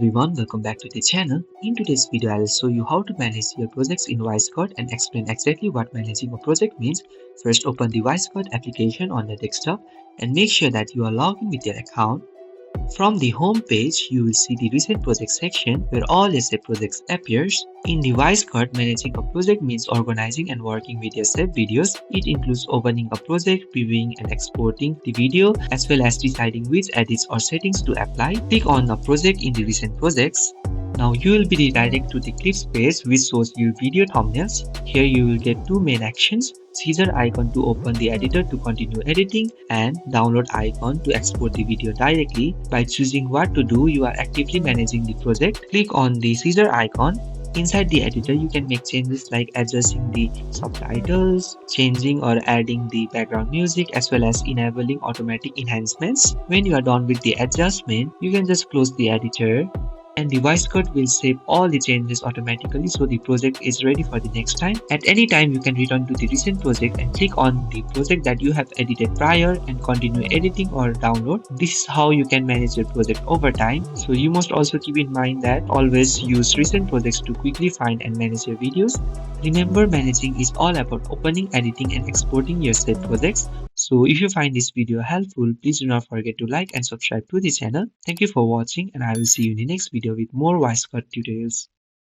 everyone, welcome back to the channel. In today's video, I will show you how to manage your projects in WiseCut and explain exactly what managing a project means. First, open the WiseCut application on the desktop and make sure that you are logged in with your account. From the home page, you will see the recent projects section where all your saved projects appears. In the WiseCut, managing a project means organizing and working with your saved videos. It includes opening a project, previewing and exporting the video, as well as deciding which edits or settings to apply. Click on a project in the recent projects. Now you will be redirected to the clips page which shows your video thumbnails. Here you will get two main actions: scissor icon to open the editor to continue editing and download icon to export the video directly. By choosing what to do, you are actively managing the project. Click on the scissor icon. Inside the editor, you can make changes like adjusting the subtitles, changing or adding the background music, as well as enabling automatic enhancements. When you are done with the adjustment, you can just close the editor and the WiseCut will save all the changes automatically, so the project is ready for the next time. At any time, you can return to the recent project and click on the project that you have edited prior and continue editing or download. This is how you can manage your project over time. So you must also keep in mind that always use recent projects to quickly find and manage your videos. Remember, managing is all about opening, editing and exporting your saved projects. So if you find this video helpful, please do not forget to like and subscribe to the channel. Thank you for watching and I will see you in the next video with more WiseCut tutorials.